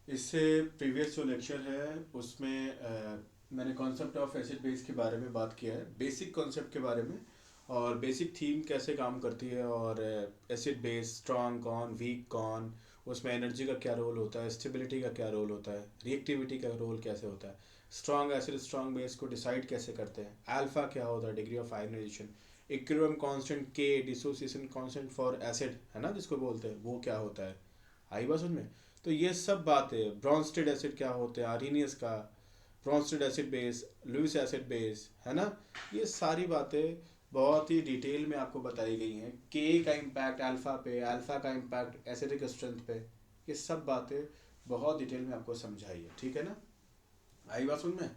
इससे प्रीवियस जो लेक्चर है उसमें मैंने कॉन्सेप्ट ऑफ एसिड बेस के बारे में बात किया है, बेसिक कॉन्सेप्ट के बारे में, और बेसिक थीम कैसे काम करती है, और एसिड बेस स्ट्रॉन्ग कौन वीक कौन, उसमें एनर्जी का क्या रोल होता है, स्टेबिलिटी का क्या रोल होता है, रिएक्टिविटी का रोल कैसे होता है, स्ट्रॉन्ग एसिड स्ट्रॉन्ग बेस को डिसाइड कैसे करते हैं, अल्फा क्या होता है, degree of ionization, equilibrium constant K, dissociation constant for acid है ना जिसको बोलते हैं, वो क्या होता है, आई बात उनमें। तो ये सब बातें, ब्रॉन्स्टेड एसिड क्या होते हैं, आर्हीनियस का Brønsted acid base, Lewis acid base है ना, ये सारी बातें बहुत ही डिटेल में आपको बताई गई हैं। के का इम्पैक्ट अल्फा पे, अल्फा का इम्पैक्ट एसिडिक स्ट्रेंथ पे, ये सब बातें बहुत डिटेल में आपको समझाई है, ठीक है ना, आई बात सुन में।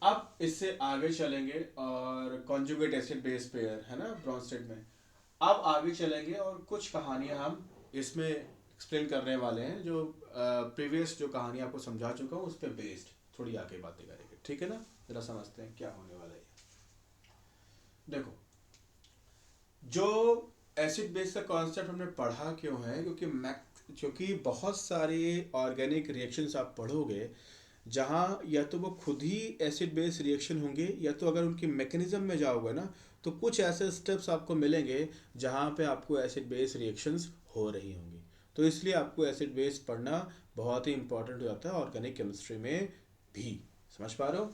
अब इससे आगे चलेंगे और कॉन्जुगेट एसिड बेस पेयर है ना ब्रॉन्स्टेड में। अब आगे चलेंगे और कुछ कहानियां हम इसमें एक्सप्लेन करने वाले हैं, जो प्रीवियस जो कहानी आपको समझा चुका हूँ उस पर बेस्ड थोड़ी आगे बातें करेंगे, ठीक है ना। जरा समझते हैं क्या होने वाला है। देखो, जो एसिड बेस का कॉन्सेप्ट हमने पढ़ा क्यों है, क्योंकि बहुत सारे ऑर्गेनिक रिएक्शंस आप पढ़ोगे जहाँ या तो वो खुद ही एसिड बेस रिएक्शन होंगे, या तो अगर उनके मैकेनिज्म में जाओगे ना तो कुछ ऐसे स्टेप्स आपको मिलेंगे जहाँ पे आपको एसिड बेस रिएक्शंस हो रही होंगी। तो इसलिए आपको एसिड बेस पढ़ना बहुत ही इंपॉर्टेंट हो जाता है ऑर्गेनिक केमिस्ट्री में भी। समझ पा रहे हो?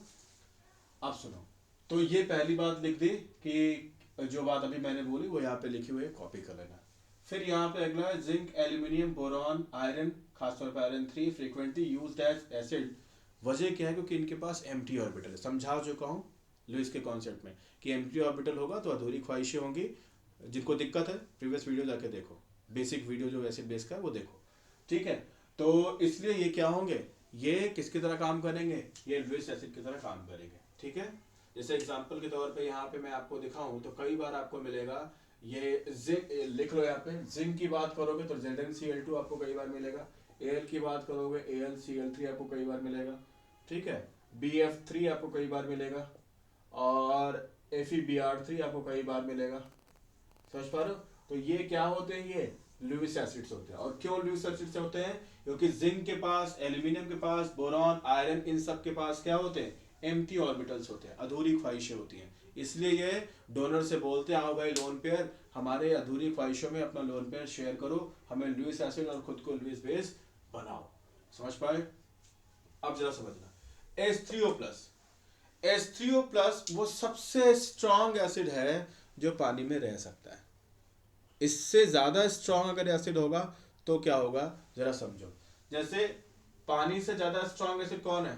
अब सुनो, तो ये पहली बात लिख दी कि जो बात अभी मैंने बोली वो यहाँ पे लिखी हुई है, कॉपी कर लेना। फिर यहाँ पे अगला है जिंक एल्यूमिनियम बोरॉन आयरन, खासतौर पर iron 3 frequently used as acid. वजह क्या है? क्योंकि इनके पास एम्प्टी ऑर्बिटल है, समझा चुका हूँ लुईस के कॉन्सेप्ट में कि एम्प्टी ऑर्बिटल होगा तो अधूरी ख्वाहिशें होंगी। जिनको दिक्कत है प्रीवियस वीडियो जाके देखो, बेसिक वीडियो जो एसिड बेस का है वो देखो, ठीक है। तो इसलिए ये क्या होंगे, ये किसकी तरह काम करेंगे, ये लुईस एसिड की तरह काम करेंगे, ठीक है। जैसे एग्जांपल के तौर पे यहाँ पे मैं आपको दिखाऊं तो कई बार आपको मिलेगा ये जिंक, लिख लो यहाँ पे, जिंक की बात करोगे तो ZnCl2 आपको कई बार मिलेगा, Al की बात करोगे AlCl3 आपको कई बार मिलेगा, ठीक है। Bf3 आपको कई बार मिलेगा, और FeBr3 आपको कई बार मिलेगा। समझ पा रहे हो? तो ये क्या होते हैं, ये लुइस एसिड्स होते हैं। और क्यों लुइस एसिड्स होते हैं? क्योंकि जिंक के पास, एल्यूमिनियम के पास, बोरॉन आयरन, इन सब के पास क्या होते हैं, एम्प्टी ऑर्बिटल्स होते हैं, अधूरी ख्वाहिशें होती हैं। इसलिए ये डोनर से बोलते हैं आओ भाई लोन पेयर, हमारे अधूरी ख्वाहिशों में अपना लोन पेयर शेयर करो, हमें लुइस एसिड और खुद को लुइस बेस बनाओ। समझ पाए? अब जरा समझना, H3O प्लस वो सबसे स्ट्रॉन्ग एसिड है जो पानी में रह सकता है। इससे ज्यादा स्ट्रॉन्ग अगर एसिड होगा तो क्या होगा, जरा समझो। जैसे पानी से ज्यादा स्ट्रॉन्ग एसिड कौन है?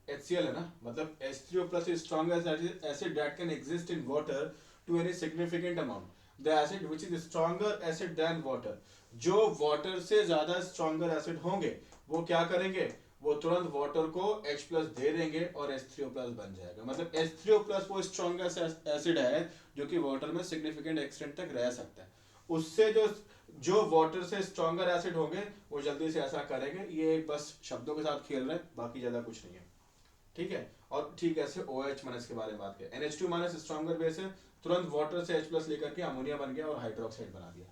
HCl है ना, मतलब H3O+ is strongest acid that can exist in water to any significant amount. The acid which is stronger acid than water, जो वाटर से ज्यादा स्ट्रॉन्गर एसिड होंगे वो क्या करेंगे, वो तुरंत वाटर को H+ दे देंगे और H3O+ बन जाएगा। मतलब H3O+ वो स्ट्रॉन्गेस्ट एसिड है जो कि वाटर में सिग्निफिकेंट एक्सटेंट तक रह सकता है। उससे जो जो वाटर से स्ट्रॉन्गर एसिड होंगे वो जल्दी से ऐसा करेंगे। ये बस शब्दों के साथ खेल रहे हैं, बाकी ज्यादा कुछ नहीं है, ठीक है। और ठीक ऐसे OH माइनस के बारे में बात करें, NH2 माइनस स्ट्रॉन्गर बेस है, तुरंत वाटर से H+ लेकर के अमोनिया बन गया और हाइड्रोक्साइड बना दिया।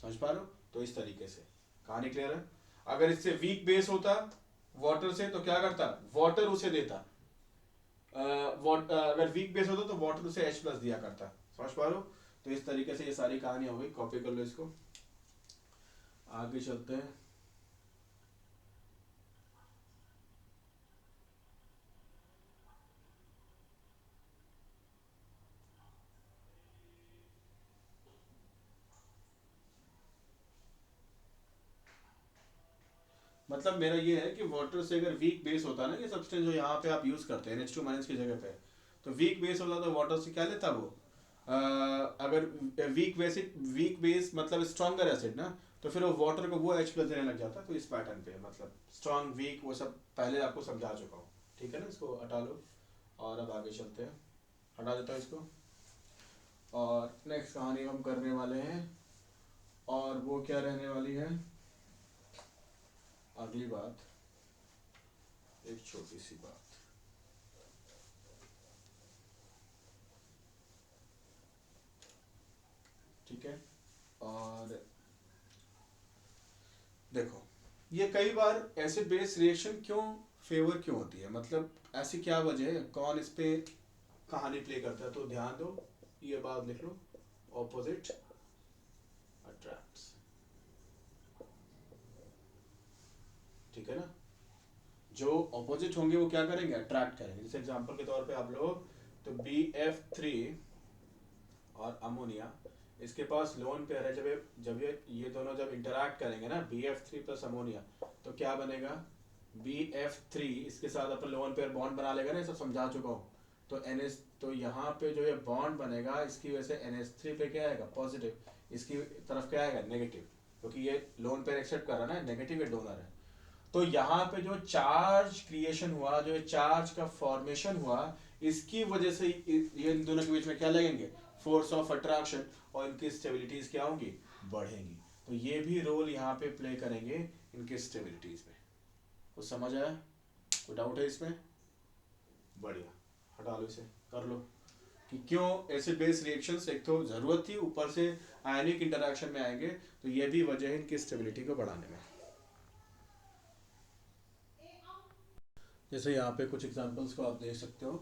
समझ पा रहे हो? तो इस तरीके से कहानी क्लियर है। अगर इससे वीक बेस होता वाटर से तो क्या करता, वाटर उसे देता, अगर वीक बेस होता तो वाटर उसे H+ दिया करता। समझ पा रहे हो? तो इस तरीके से ये सारी कहानियां हो गई, कॉपी कर लो इसको, आगे चलते हैं। मतलब मेरा ये है कि वाटर से अगर वीक बेस होता ना, ये सब्सटेंस जो यहाँ पे आप यूज करते हैं NH2 माइनस की जगह पे, तो वीक बेस होता तो वाटर से क्या लेता वो, अगर वीक बेस मतलब स्ट्रॉन्गर एसिड ना, तो फिर वो वाटर को वो H+ देने लग जाता। तो इस पैटर्न पे मतलब स्ट्रॉन्ग वीक वो सब पहले आपको समझा चुका हूँ, ठीक है ना। इसको हटा लो और अब आगे चलते हैं, हटा देता हूँ इसको। और नेक्स्ट कहानी हम करने वाले हैं, और वो क्या रहने वाली है, अगली बात, एक छोटी सी बात, ठीक है। और देखो, ये कई बार एसिड बेस रिएक्शन क्यों फेवर क्यों होती है, मतलब ऐसी क्या वजह है, कौन इस पे कहानी प्ले करता है, तो ध्यान दो, ये बात लिख लो, ऑपोजिट अट्रैक्ट्स, ठीक है ना। जो ऑपोजिट होंगे वो क्या करेंगे, अट्रैक्ट करेंगे। जैसे एग्जांपल के तौर पे आप लोग, तो BF3 और अमोनिया, इसके पास लोन पेयर है, जब ये दोनों जब इंटरैक्ट करेंगे ना, BF3 प्लस अमोनिया, तो क्या बनेगा, BF3 इसके साथ अपन लोन पेयर बॉन्ड बना लेगा ना, ये सब समझा चुका हूँ। तो NH, तो यहाँ पे जो ये बॉन्ड बनेगा इसकी वजह से NH3 पे क्या आएगा, पॉजिटिव, इसकी तरफ क्या आएगा, नेगेटिव, क्योंकि ये लोन पेयर एक्सेप्ट कर रहा है ना, नेगेटिव ये डोनर है। तो यहाँ पे जो चार्ज क्रिएशन हुआ, जो चार्ज का फॉर्मेशन हुआ, इसकी वजह से ये इन दोनों के बीच में क्या लगेंगे, फोर्स ऑफ अट्रैक्शन, और इनकी स्टेबिलिटीज क्या होंगी, बढ़ेंगी। तो ये भी रोल यहाँ पे प्ले करेंगे इनके स्टेबिलिटीज में। कुछ समझ आया, कोई डाउट है इसमें, बढ़िया, हटा लो इसे, कर लो कि क्यों एसिड बेस रिएक्शंस, एक तो जरूरत थी, ऊपर से आयनिक इंटरेक्शन में आएंगे, तो ये भी वजह है इनकी स्टेबिलिटी को बढ़ाने में। जैसे यहाँ पे कुछ एग्जांपल्स को आप देख सकते हो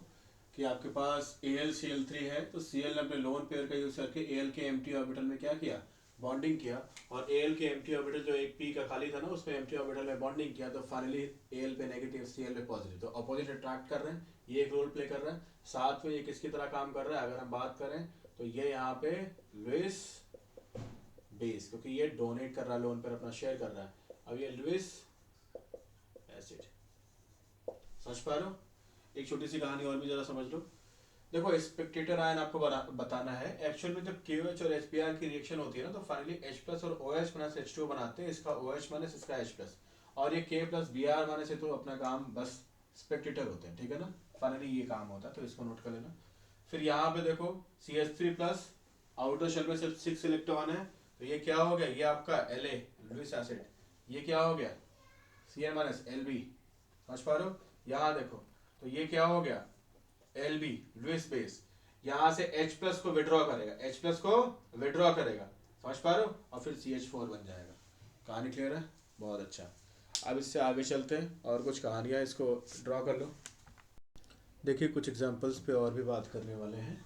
कि आपके पास AlCl3 है, तो Cl ने अपने लोन पेयर का यूज करके Al के एम्प्टी ऑर्बिटल में क्या किया, बॉन्डिंग किया, और Al के एम्प्टी ऑर्बिटल जो एक p का खाली था ना, उसमें एम्प्टी ऑर्बिटल में बॉन्डिंग किया, तो फाइनली Al पे नेगेटिव, Cl पे पॉजिटिव, तो अपोजिट अट्रैक्ट कर रहे हैं, ये एक रोल प्ले कर रहा है। साथ में ये किसकी तरह काम कर रहा है, अगर हम बात करें तो ये यहाँ पे लुईस बेस, क्योंकि ये डोनेट कर रहा है, लोन पेयर अपना शेयर कर रहा है। अब ये लुईस एसिड, समझ पा रहे हो। एक छोटी सी कहानी और भी जरा समझ लो। देखो स्पेक्टेटर आयन आपको बताना है, एक्चुअल में जब KOH और HBr की रिएक्शन होती है ना, तो फाइनली H प्लस और OH माइनस H2 बनाते हैं, इसका OH माइनस इसका H प्लस, और ये K प्लस Br माइनस है, तो अपना काम बस स्पेक्टेटर होते हैं, ठीक है ना, फाइनली ये काम होता है, तो इसको नोट कर लेना। फिर यहाँ पे देखो CH3 प्लस, आउटर शेल में सिर्फ 6 इलेक्ट्रॉन है, तो ये क्या हो गया, ये आपका La लुईस एसिड, ये क्या हो गया, Cl माइनस Lb, समझ पा रहे हो। यहाँ देखो, तो ये क्या हो गया, Lb लुईस बेस, यहां से H प्लस को विड्रॉ करेगा, H प्लस को विड्रॉ करेगा, समझ पा रहे हो, और फिर CH4 बन जाएगा। कहानी क्लियर है, बहुत अच्छा। अब इससे आगे चलते हैं और कुछ कहानियां इसको ड्रॉ कर लो। देखिए कुछ एग्जांपल्स पे और भी बात करने वाले हैं।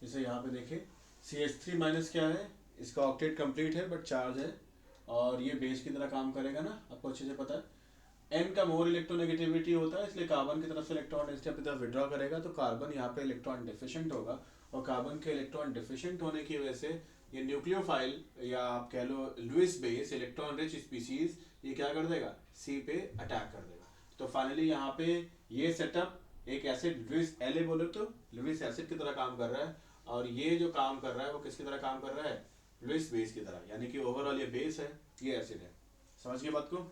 जैसे यहाँ पे देखिए CH3 माइनस क्या है, इसका ऑक्टेट कंप्लीट है बट चार्ज है, और ये बेस की तरह काम करेगा ना, आपको अच्छे से पता है। N का मोर इलेक्ट्रोनेगेटिविटी होता है, इसलिए कार्बन की तरफ से इलेक्ट्रॉन इसके अपनी तरफ विड्रॉ करेगा, तो कार्बन यहाँ पे इलेक्ट्रॉन डिफिशिएंट होगा, और कार्बन के इलेक्ट्रॉन डिफिशिएंट होने की वजह से ये न्यूक्लियोफाइल या आप कह लो Lewis base electron rich species, ये क्या कर देगा, C पे अटैक कर देगा। तो फाइनली यहाँ पे ये सेटअप एक एसिड लुईस La बोले तो लुईस एसिड की तरह काम कर रहा है, और ये जो काम कर रहा है वो किसकी तरह काम कर रहा है, लुईस बेस की तरह, यानी कि ओवरऑल ये बेस है, ये एसिड है। समझ गए बात को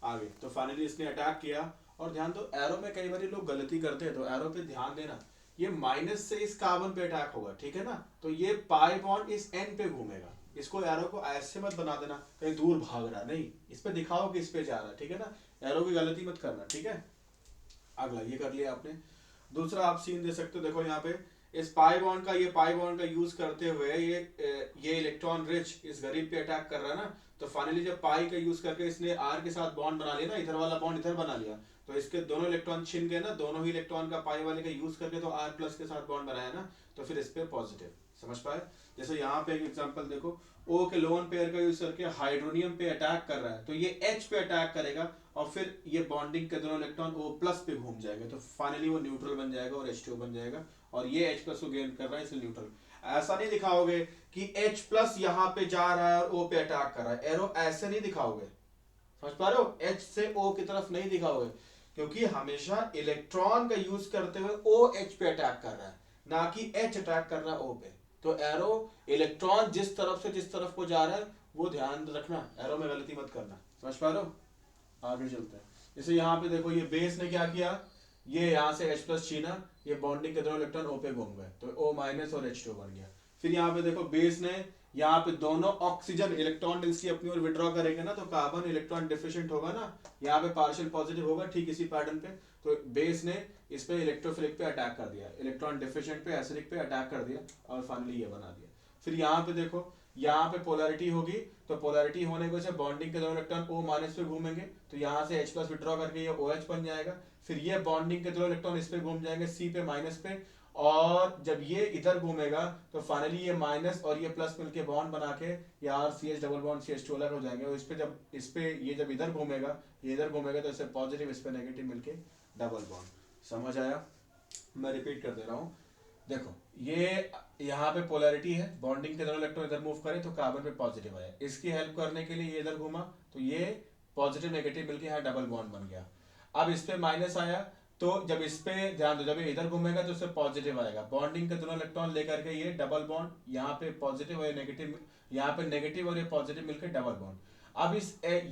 आगे। तो फाइनली इसने अटैक किया, और ध्यान दो एरो में कई बार लोग गलती करते हैं, तो एरो पे ध्यान देना, ये माइनस से इस कार्बन पे अटैक होगा, ठीक है ना, तो ये पाई बॉन्ड इस N पे घूमेगा, इसको एरो को ऐसे मत बना देना कहीं दूर भाग रहा, नहीं, इस पे दिखाओ कि इस पे जा रहा है, ठीक है ना, एरो की गलती मत करना, ठीक है। अगला ये कर लिया आपने। दूसरा आप सीन दे सकते हो, देखो यहाँ पे इस पाई बॉन्ड का, ये पाई बॉन्ड का यूज करते हुए ये इलेक्ट्रॉन रिच इस गरीब पे अटैक कर रहा है ना, तो फाइनली जब पाई का यूज करके इसने R के साथ बॉन्ड बना लिया ना, इधर वाला बॉन्ड इधर बना लिया, तो इसके दोनों इलेक्ट्रॉन छिन गए ना, दोनों ही इलेक्ट्रॉन का पाई वाले का यूज करके तो R प्लस के साथ बॉन्ड बनाया ना, तो फिर इस पे पॉजिटिव, समझ पाए। जैसे यहाँ पे एक एग्जांपल देखो, O के लोन पेयर का यूज करके हाइड्रोनियम पे अटैक कर रहा है, तो ये H पे अटैक करेगा, और फिर ये बॉन्डिंग के दोनों इलेक्ट्रॉन O प्लस पे घूम जाएंगे, तो फाइनली वो न्यूट्रल बन जाएगा और H2 बन जाएगा, और ये H प्लस को गेन कर रहा है इसलिए न्यूट्रल। ऐसा नहीं दिखाओगे कि H प्लस यहाँ पे जा रहा है और O पे अटैक कर रहा है, एरो ऐसे नहीं दिखाओगे, समझ पा रहे हो, H से O की तरफ नहीं दिखाओगे, क्योंकि हमेशा इलेक्ट्रॉन का यूज करते हुए O H पे अटैक कर रहा है, ना कि H अटैक कर रहा है O पे। तो एरो इलेक्ट्रॉन जिस तरफ से जिस तरफ को जा रहा है वो ध्यान रखना, एरो में गलती मत करना, समझ पा रहे हो। आगे चलते हैं। जैसे यहाँ पे देखो ये बेस ने क्या किया, ये यहाँ से H प्लस छीना, ये बॉन्डिंग के दोनों इलेक्ट्रॉन O पे घूम गए, तो O माइनस और H2 बन गया। फिर यहाँ पे देखो बेस ने यहाँ पे दोनों ऑक्सीजन इलेक्ट्रॉन डेंसिटी अपनी ओर विड्रॉ करेंगे ना, तो कार्बन इलेक्ट्रॉन डिफिशिएंट होगा ना, यहाँ पे पार्शियल पॉजिटिव होगा, ठीक इसी पैटर्न पे। तो बेस ने इस पे इलेक्ट्रोफिलिक पे अटैक कर दिया, इलेक्ट्रॉन डिफिशिएंट पे एसिडिक पे अटैक कर दिया, और फाइनली ये बना दिया। फिर यहाँ पे देखो यहाँ पे पोलैरिटी होगी, तो पोलैरिटी होने की वजह से बॉन्डिंग के दोनों इलेक्ट्रॉन O माइनस पे घूमेंगे, तो यहाँ से H प्लस विड्रॉ करके ये OH बन जाएगा। फिर ये बॉन्डिंग के दोनों इलेक्ट्रॉन इस पे घूम जाएंगे C पे माइनस पे, और जब ये इधर घूमेगा तो फाइनली ये माइनस और ये प्लस मिलके बॉन्ड बना के यार CH डबल बॉन्ड CH2 अलग हो जाएंगे। और इस पे ये जब इधर घूमेगा, ये इधर घूमेगा, तो इससे पॉजिटिव इस पे नेगेटिव मिलके डबल बॉन्ड। समझ आया? मैं रिपीट कर दे रहा हूँ। देखो ये यहाँ पे पोलैरिटी है, बॉन्डिंग के दोनों इलेक्ट्रॉन इधर मूव करे तो कार्बन पे पॉजिटिव आया, इसकी हेल्प करने के लिए ये इधर घूमा तो ये पॉजिटिव नेगेटिव मिलके यहाँ डबल बॉन्ड बन गया। अब इस पे माइनस आया, तो जब इस पे ध्यान दो, जब ये इधर घूमेगा तो इससे पॉजिटिव आएगा, बॉन्डिंग के दोनों इलेक्ट्रॉन लेकर के ये डबल बॉन्ड, यहाँ पे पॉजिटिव और नेगेटिव, यहाँ पे नेगेटिव और ये पॉजिटिव मिलकर डबल बॉन्ड। अब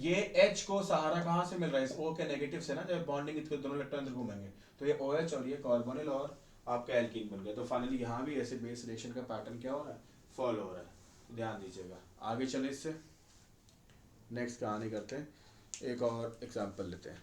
ये H को सहारा कहाँ से मिल रहा है? इस O के नेगेटिव से ना, जब बॉन्डिंग इसके दोनों इलेक्ट्रॉन इधर घूमेंगे तो ये OH और ये कार्बोनिल और आपका एल्कीन बन गया। तो फाइनली यहाँ भी एसिड बेस रिएक्शन का पैटर्न क्या हो रहा है? फॉलो हो रहा है। तो ध्यान दीजिएगा। आगे चले, इससे नेक्स्ट कहानी करते हैं, एक और एग्जाम्पल लेते हैं।